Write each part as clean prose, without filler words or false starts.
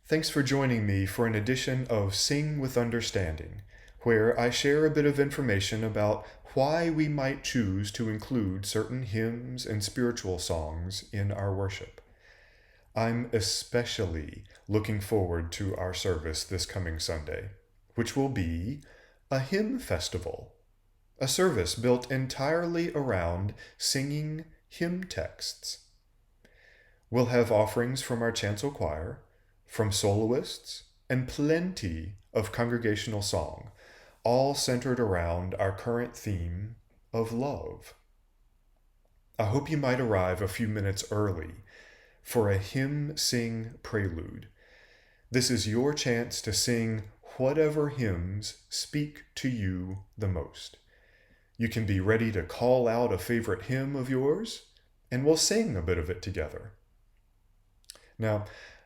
Thanks for joining me for an edition of Sing with Understanding, where I share a bit of information about why we might choose to include certain hymns and spiritual songs in our worship. I'm especially looking forward to our service this coming Sunday, which will be a hymn festival, a service built entirely around singing hymn texts. We'll have offerings from our chancel choir, from soloists, and plenty of congregational song, all centered around our current theme of love. I hope you might arrive a few minutes early for a hymn sing prelude. This is your chance to sing whatever hymns speak to you the most. You can be ready to call out a favorite hymn of yours, and we'll sing a bit of it together. Now,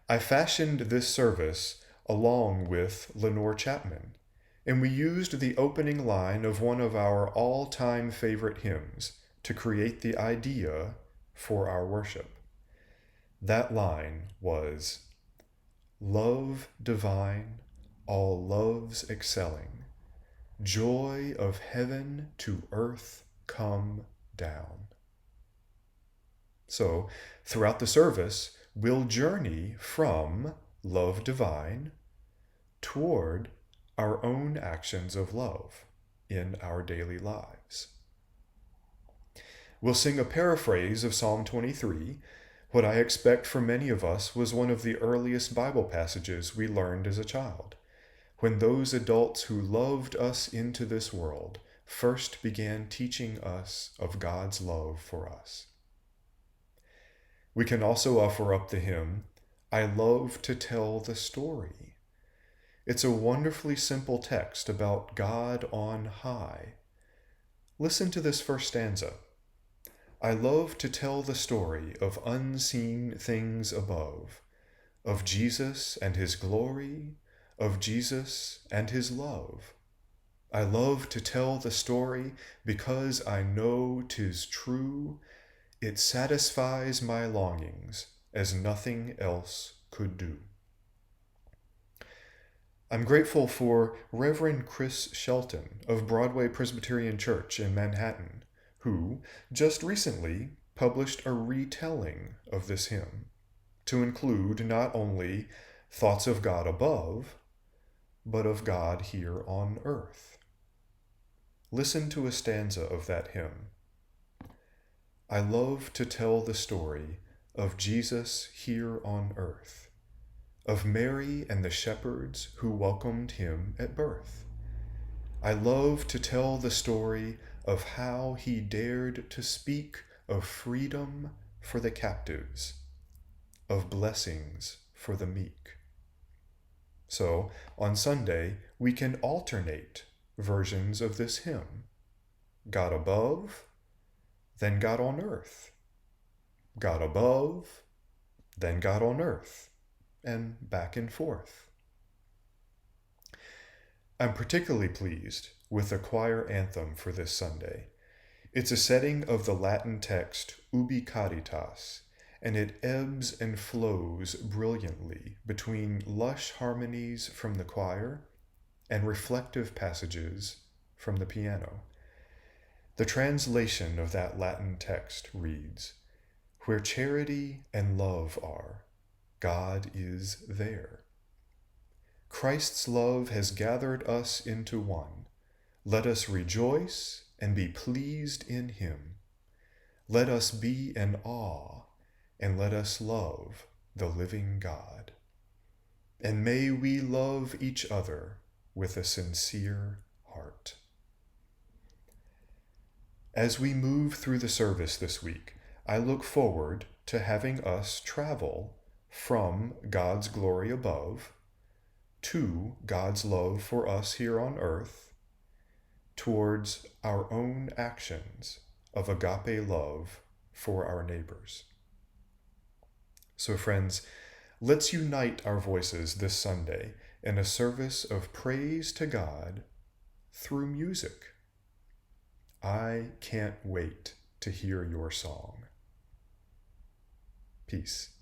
I fashioned this service along with Lenore Chapman, and we used the opening line of one of our all-time favorite hymns to create the idea for our worship. That line was, "Love divine, all loves excelling, joy of heaven to earth come down." So, throughout the service, we'll journey from love divine toward our own actions of love in our daily lives. We'll sing a paraphrase of Psalm 23. What I expect for many of us was one of the earliest Bible passages we learned as a child, when those adults who loved us into this world first began teaching us of God's love for us. We can also offer up the hymn, "I Love to Tell the Story." It's a wonderfully simple text about God on high. Listen to this first stanza. "I love to tell the story of unseen things above, of Jesus and his glory, of Jesus and his love. I love to tell the story because I know 'tis true. It satisfies my longings as nothing else could do." I'm grateful for Reverend Chris Shelton of Broadway Presbyterian Church in Manhattan, who just recently published a retelling of this hymn to include not only thoughts of God above, but of God here on earth. Listen to a stanza of that hymn. "I love to tell the story of Jesus here on earth, of Mary and the shepherds who welcomed him at birth. I love to tell the story of how he dared to speak of freedom for the captives, of blessings for the meek." So, on Sunday, we can alternate versions of this hymn. God above, then God on earth. God above, then God on earth, and back and forth. I'm particularly pleased with the choir anthem for this Sunday. It's a setting of the Latin text Ubi Caritas, and it ebbs and flows brilliantly between lush harmonies from the choir and reflective passages from the piano. The translation of that Latin text reads, "Where charity and love are, God is there. Christ's love has gathered us into one. Let us rejoice and be pleased in him. Let us be in awe, and let us love the living God. And may we love each other with a sincere heart." As we move through the service this week, I look forward to having us travel from God's glory above to God's love for us here on earth, towards our own actions of agape love for our neighbors. So friends, let's unite our voices this Sunday in a service of praise to God through music. I can't wait to hear your song. Peace.